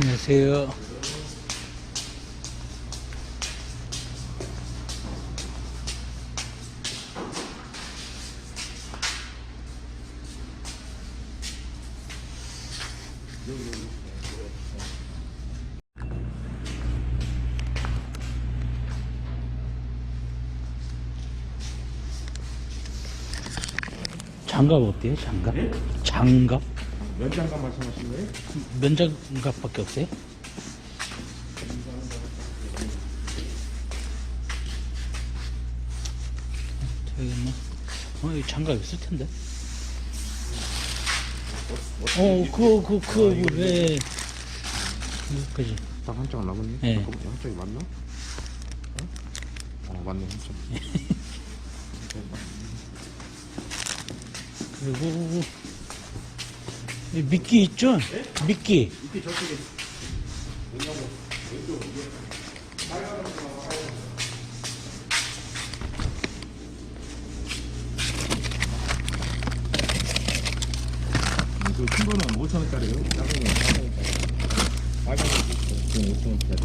안녕하세요. 장갑 어때요? 장갑? 네? 장갑? 면장갑 말씀하시는 거예요? 면장갑밖에 없어요? 이 장갑 있을 텐데. 왜? 그지? 딱 한 장 남았네. 네. 잠깐만요. 한 장이 맞나? 맞네. 한 장. 그리고 이 미끼 있죠? 네? 미끼. 이게 저쪽에 뭐냐고 왼쪽 그큰 거는 5,000원짜리예요. 작은 건 4,000원짜리. 빨간 거 지금 5,000원짜리.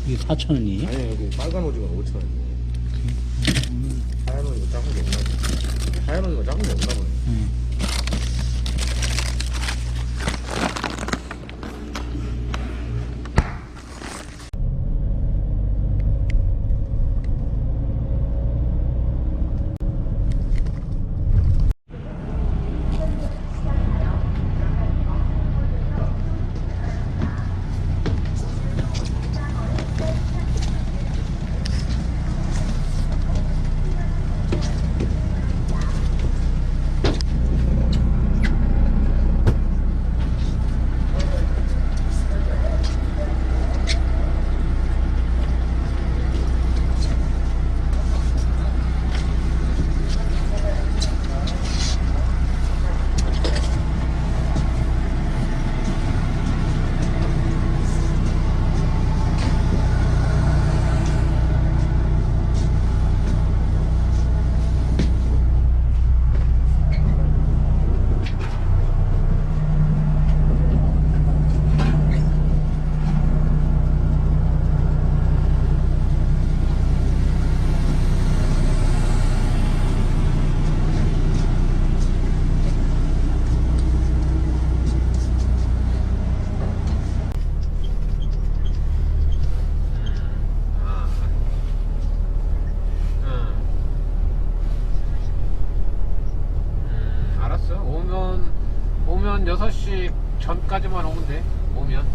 이게 4,000원이에요? 아니 여기 빨간 오징어는 5,000원이에요. 하얀 오징어 작은 게 없나 보네. 하얀 오징어 작은 게 없나 보네. 알았어. 오면 6시 전까지만 오면 돼. 오면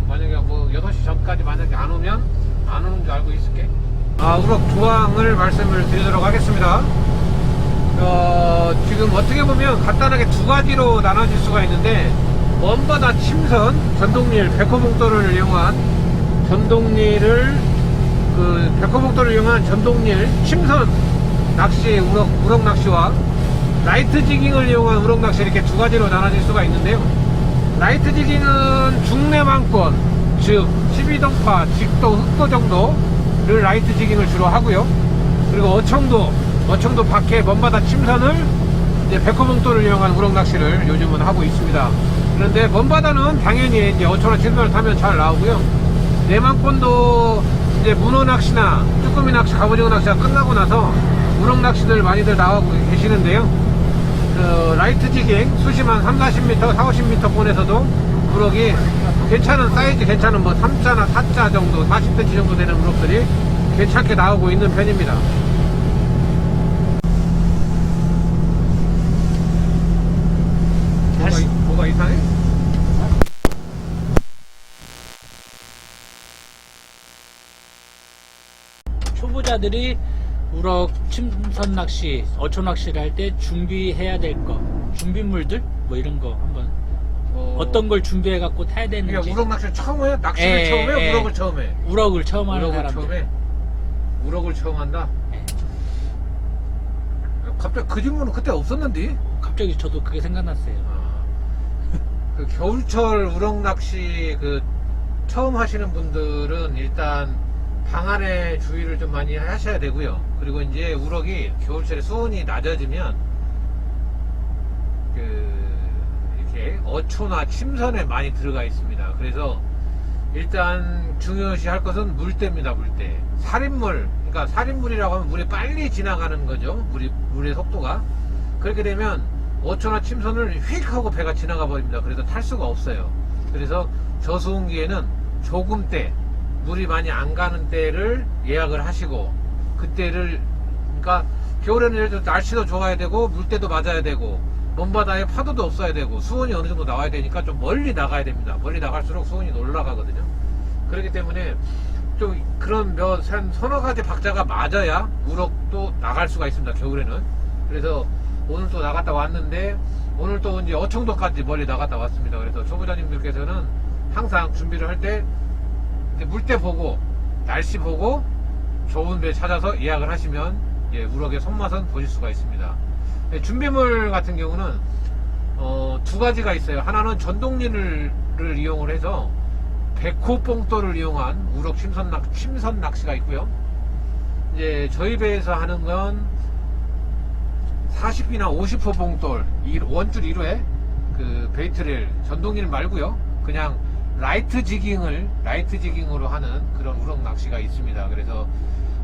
만약에 뭐 6시 전까지 만약에 안 오면 안 오는 줄 알고 있을게. 우럭 조항을 말씀을 드리도록 하겠습니다. 지금 어떻게 보면 간단하게 두 가지로 나눠질 수가 있는데, 먼바다 침선 전동릴 백호봉돌을 이용한 백호봉돌을 이용한 전동릴 침선 낚시 우럭 낚시와 라이트 지깅을 이용한 우럭 낚시, 이렇게 두 가지로 나눠질 수가 있는데요. 라이트 지깅은 중내망권, 즉 12동파, 직도, 흑도 정도를 라이트 지깅을 주로 하고요. 그리고 어청도 밖에 먼바다 침선을 이제 백호봉돌을 이용한 우럭 낚시를 요즘은 하고 있습니다. 그런데 먼바다는 당연히 이제 어청이나 침선을 타면 잘 나오고요. 내망권도 이제 문어 낚시나 쭈꾸미 낚시, 갑오징어 낚시가 끝나고 나서 우럭 낚시들 많이들 나오고 계시는데요. 라이트 지깅 수심한 30-40m, 40-50m 권에서도 우럭이 괜찮은 사이즈, 괜찮은 뭐 3자나 4자 정도, 40cm 정도 되는 우럭들이 괜찮게 나오고 있는 편입니다. 뭐가 이상해? 초보자들이 우럭 침선 낚시, 어촌 낚시를 할 때 준비해야 될 거, 준비물들 뭐 이런 거 한번 어떤 걸 준비해 갖고 타야 되는지. 그러니까 우럭 낚시를 처음 해? 낚시를 처음 해? 우럭을 처음 해? 우럭을 처음 하는 우럭을 사람들. 처음 해? 우럭을 처음 한다? 갑자기 그 질문은 그때 없었는데? 갑자기 저도 그게 생각났어요. 그 겨울철 우럭 낚시 처음 하시는 분들은 일단 방안에 주의를 좀 많이 하셔야 되고요. 그리고 이제 우럭이 겨울철에 수온이 낮아지면 게 어초나 침선에 많이 들어가 있습니다. 그래서 일단 중요시 할 것은 물때입니다. 물때. 살인물, 그러니까 살인물이라고 하면 물이 빨리 지나가는 거죠. 물의 속도가. 그렇게 되면 어초나 침선을 휙 하고 배가 지나가 버립니다. 그래서 탈 수가 없어요. 그래서 저수온기에는 조금 때, 물이 많이 안 가는 때를 예약을 하시고, 그때를, 그러니까 겨울에는 예를 들어 날씨도 좋아야 되고 물때도 맞아야 되고 먼바다에 파도도 없어야 되고 수온이 어느 정도 나와야 되니까 좀 멀리 나가야 됩니다. 멀리 나갈수록 수온이 올라가거든요. 그렇기 때문에 좀 그런 한 서너 가지 박자가 맞아야 우럭도 나갈 수가 있습니다. 겨울에는. 그래서 오늘 또 나갔다 왔는데 오늘 또 이제 어청도까지 멀리 나갔다 왔습니다. 그래서 초보자님들께서는 항상 준비를 할 때 물때 보고 날씨 보고 좋은 배 찾아서 예약을 하시면 우럭의 손맛은 보실 수가 있습니다. 준비물 같은 경우는 두 가지가 있어요. 하나는 전동리를 이용을 해서 백호 뽕돌을 이용한 우럭 침선 낚시가 있고요. 이제 저희 배에서 하는 건 40이나 50호 뽕돌 원줄 1호에 그 베이트를 전동리를 말고요. 그냥 라이트 지깅으로 하는 그런 우럭 낚시가 있습니다. 그래서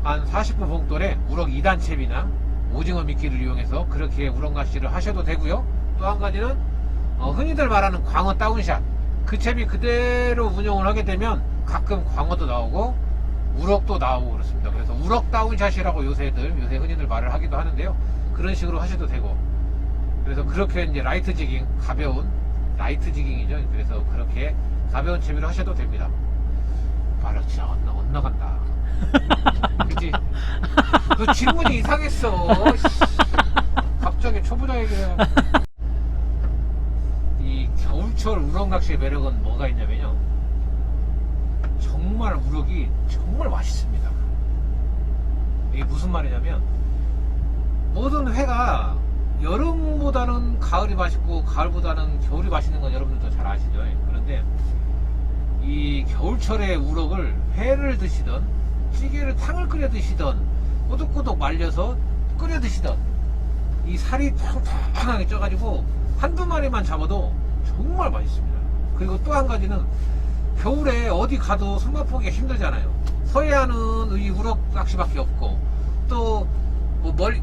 한 40호 봉돌에 우럭 2단 채비나 오징어 미끼를 이용해서 그렇게 우럭 낚시를 하셔도 되고요. 또 한 가지는 흔히들 말하는 광어 다운샷, 그 채비 그대로 운영을 하게 되면 가끔 광어도 나오고 우럭도 나오고 그렇습니다. 그래서 우럭 다운샷이라고 요새 흔히들 말을 하기도 하는데요. 그런 식으로 하셔도 되고, 그래서 그렇게 이제 라이트 지깅, 가벼운 라이트 지깅이죠. 그래서 그렇게 가벼운 채비로 하셔도 됩니다. 말을 진짜 엇나간다. 그치? 너 질문이 이상했어. 갑자기 초보자 얘기를. 이 겨울철 우럭 낚시의 매력은 뭐가 있냐면요. 정말 우럭이 정말 맛있습니다. 이게 무슨 말이냐면, 모든 회가 여름보다는 가을이 맛있고 가을보다는 겨울이 맛있는 건 여러분들도 잘 아시죠? 그런데 이 겨울철에 우럭을 회를 드시던 찌개를 탕을 끓여 드시던 꼬독꼬독 말려서 끓여 드시던 이 살이 팡팡하게 쪄가지고 한두 마리만 잡아도 정말 맛있습니다. 그리고 또 한 가지는 겨울에 어디 가도 손맛 보기가 힘들잖아요. 서해안은 이 우럭 낚시밖에 없고, 또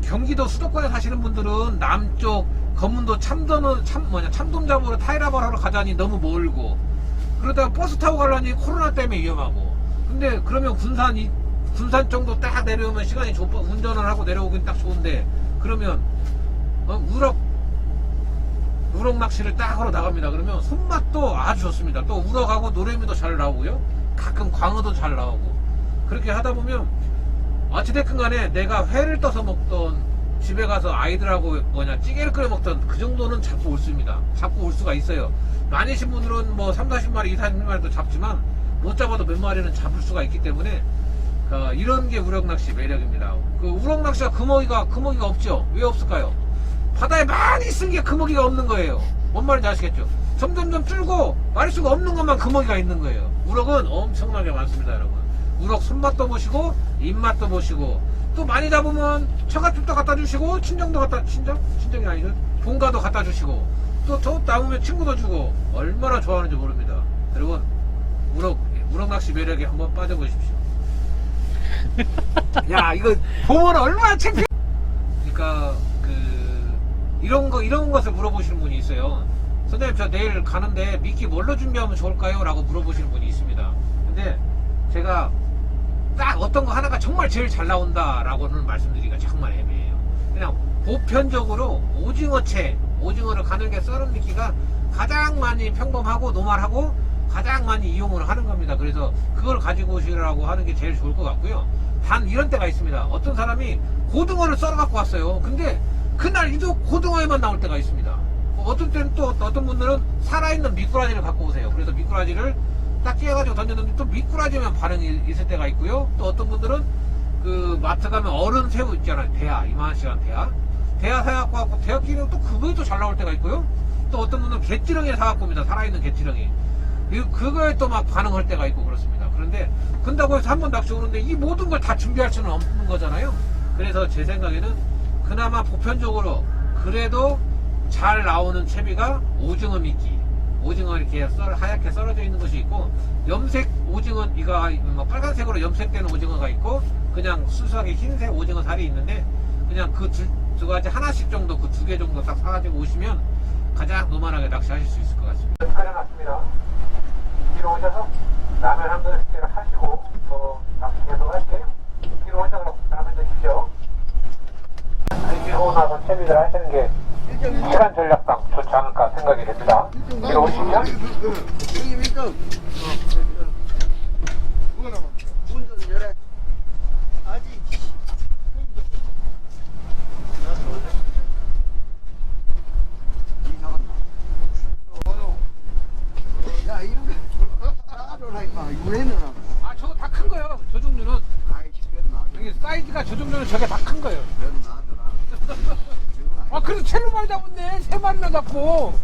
경기도 수도권에 사시는 분들은 남쪽 검문도 참돔 잡으러 타이라바를 하러 가자니 너무 멀고, 그러다가 버스 타고 가려니 코로나 때문에 위험하고. 근데 그러면 군산 정도 딱 내려오면 시간이 운전을 하고 내려오긴 딱 좋은데, 그러면 우럭 낚시를 딱 하러 나갑니다. 그러면 손맛도 아주 좋습니다. 또 우럭하고 노래미도 잘 나오고요. 가끔 광어도 잘 나오고. 그렇게 하다 보면 어찌됐든 간에 내가 회를 떠서 먹던, 집에 가서 아이들하고 찌개를 끓여 먹던 그 정도는 잡고 올 수가 있어요. 많으신 분들은 뭐 30-40마리, 20-30마리도 잡지만 못 잡아도 몇 마리는 잡을 수가 있기 때문에 이런 게 우럭 낚시 매력입니다. 그 우럭 낚시가 금어기가 없죠. 왜 없을까요? 바다에 많이 쓴 게 금어기가 없는 거예요. 뭔 말인지 아시겠죠? 점점점 줄고 마리수가 없는 것만 금어기가 있는 거예요. 우럭은 엄청나게 많습니다, 여러분. 우럭 손맛도 보시고 입맛도 보시고, 또 많이 잡으면 처갓집도 갖다 주시고, 친정이 아니죠, 본가도 갖다 주시고, 또 더 남으면 친구도 주고, 얼마나 좋아하는지 모릅니다. 여러분, 우럭 낚시 매력에 한번 빠져보십시오. 야, 이거 보면 얼마나 창피해. 그러니까 이런 것을 물어보시는 분이 있어요. 선생님, 저 내일 가는데 미끼 뭘로 준비하면 좋을까요? 라고 물어보시는 분이 있습니다. 근데 제가 딱 어떤 거 하나가 정말 제일 잘 나온다 라고는 말씀드리기가 정말 애매해요. 그냥 보편적으로 오징어를 가늘게 썰은 미끼가 가장 많이 평범하고 노말하고 가장 많이 이용을 하는 겁니다. 그래서 그걸 가지고 오시라고 하는 게 제일 좋을 것 같고요. 단 이런 때가 있습니다. 어떤 사람이 고등어를 썰어 갖고 왔어요. 근데 그날 유독 고등어에만 나올 때가 있습니다. 어떤 때는 또 어떤 분들은 살아있는 미꾸라지를 갖고 오세요. 그래서 미꾸라지를 딱 끼워가지고 던졌는데 또 미꾸라지면 반응이 있을 때가 있고요. 또 어떤 분들은 그 마트 가면 어른 새우 있잖아요. 이만한 대하 사갖고 대하끼리는 또 그거에 또 잘 나올 때가 있고요. 또 어떤 분들은 갯지렁이를 사갖고 옵니다. 살아있는 갯지렁이. 그거에 또 막 반응할 때가 있고 그렇습니다. 그런데 근다고 해서 한번 낚시 오는데 이 모든 걸 다 준비할 수는 없는 거잖아요. 그래서 제 생각에는 그나마 보편적으로 그래도 잘 나오는 채비가 오징어 미끼, 오징어 이렇게 하얗게 썰어져 있는 것이 있고, 염색 오징어, 이가 뭐 빨간색으로 염색된 오징어가 있고, 그냥 수수하게 흰색 오징어 살이 있는데, 그냥 그 두 가지 하나씩 정도, 그 두 개 정도 딱 사가지고 오시면 가장 노멀하게 낚시하실 수 있을 것 같습니다. 촬영났습니다. 뒤로 오셔서 라면 한 그릇 하시고 또 낚시 계속 할게요. 뒤로 오셔서 라면 드십시오. 이렇게 하고 나서 채비들 하시는 게 시간 전략상 좋지 않을까 생각이 됩니다. 뒤로 오시면 형님 1등. 누가 남았어? 운전 열애. 아직. 야, 이런 거. 따로라니까. 유해는. 아 저거 다 큰 거예요. 저 종류는 아이씨, 그래도 나. 여기 사이즈가 저 종류는 저게 다 큰 거예요. 그래도 나더라. 아 그래도 채로 많이 잡았네. 3마리나 잡고.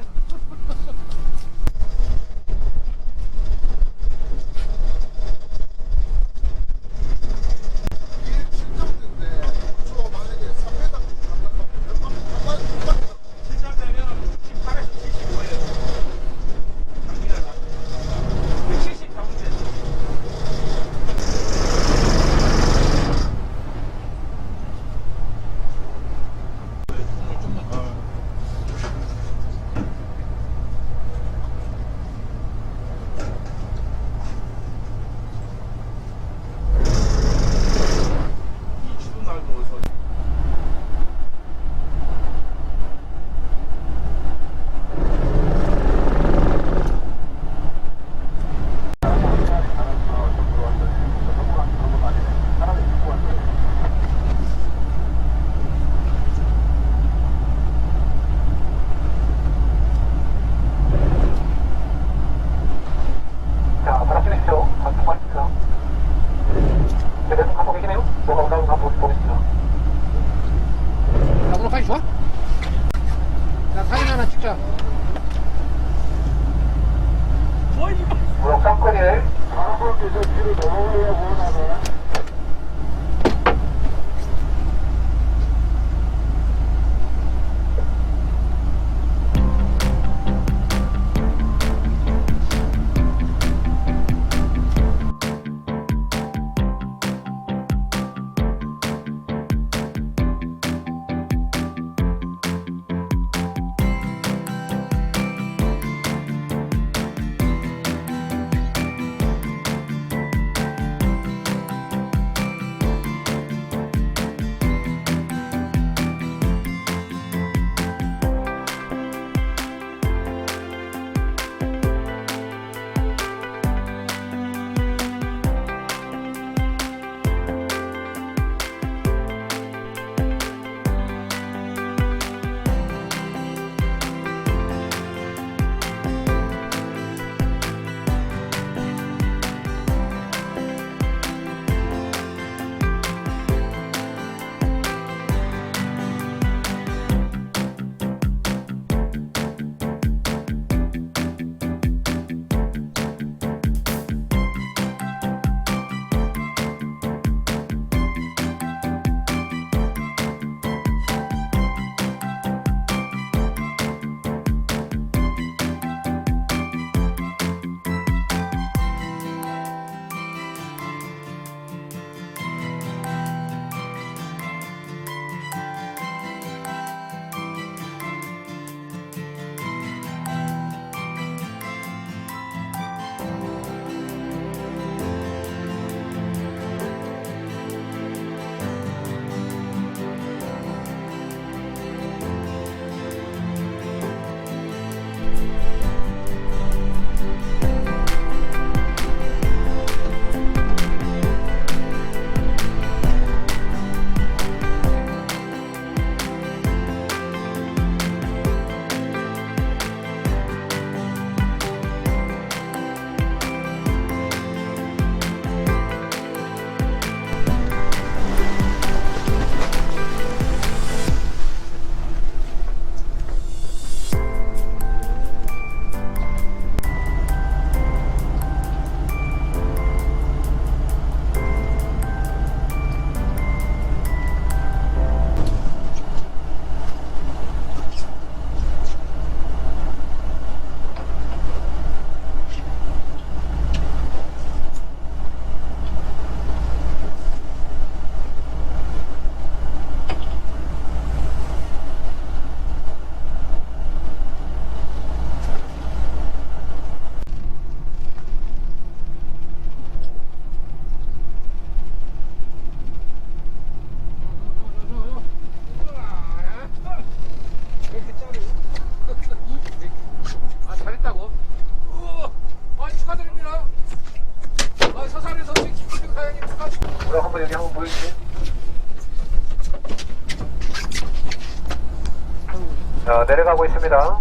자, 내려가고 있습니다.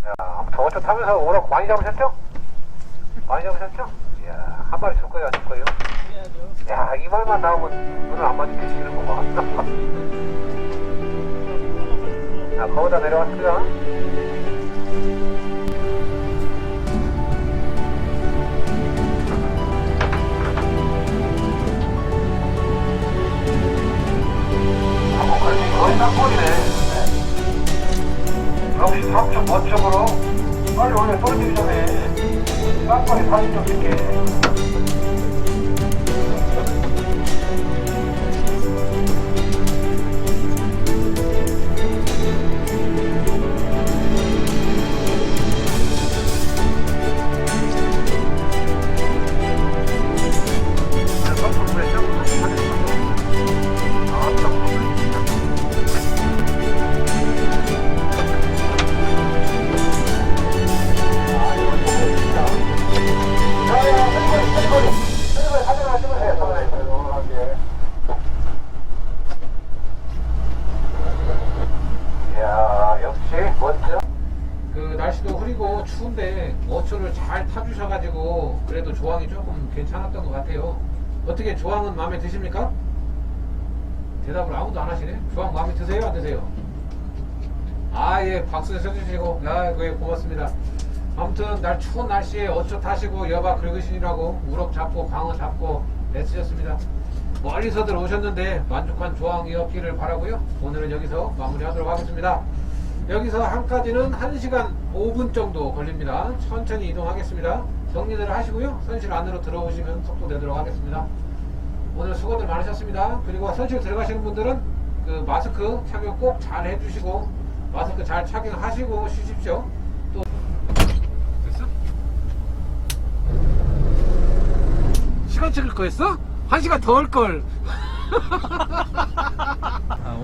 자, 저거 타면서 오락 많이 잡으셨죠? 많이 잡으셨죠? 이야, 한 마리 줄 거예요, 안 줄 거예요? 야, 이 말만 나오면 오늘 안 맞을 계시는 거 봐. 자, 거기다 내려왔습니다. 거의 쌍꼴이네. 역시 3층 멋쩍으로 빨리 원래 쏠지기 전에 쌍꼴이 사진 좀 찍게. 그 날씨도 흐리고 추운데 어초를 잘 타주셔가지고 그래도 조항이 조금 괜찮았던 것 같아요. 어떻게 조항은 마음에 드십니까? 대답을 아무도 안 하시네. 조항 마음에 드세요? 안 드세요? 아, 예, 박수 쳐주시고, 야, 예, 고맙습니다. 아무튼 날 추운 날씨에 어초 타시고 여바 긁으시느라고 우럭 잡고 광어 잡고 애쓰셨습니다. 멀리서들 오셨는데 만족한 조항이었기를 바라고요. 오늘은 여기서 마무리하도록 하겠습니다. 여기서 한까지는 1시간 5분 정도 걸립니다. 천천히 이동하겠습니다. 정리를 하시고요. 선실 안으로 들어오시면 속도 내도록 하겠습니다. 오늘 수고들 많으셨습니다. 그리고 선실 들어가시는 분들은 그 마스크 착용 꼭 잘 해주시고 마스크 잘 착용하시고 쉬십시오. 또 됐어? 시간 찍을 거였어? 1시간 더 할걸.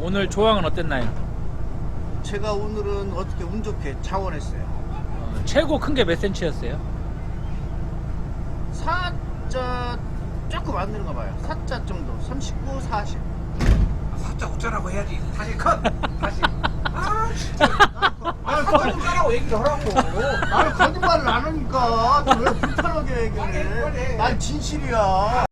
오늘 조항은 어땠나요? 제가 오늘은 어떻게 운 좋게 자원했어요. 최고 큰 게 몇 센치였어요? 사자 조금 안 되는가 봐요. 사자 정도. 39, 40. 사자 웃자라고 해야지. 다시 컷. 다시. 아 진짜. 아 사자 웃자라고 얘기를 하라고. 나는 거짓말을 안 하니까 왜 불편하게 얘기해. 난 진실이야.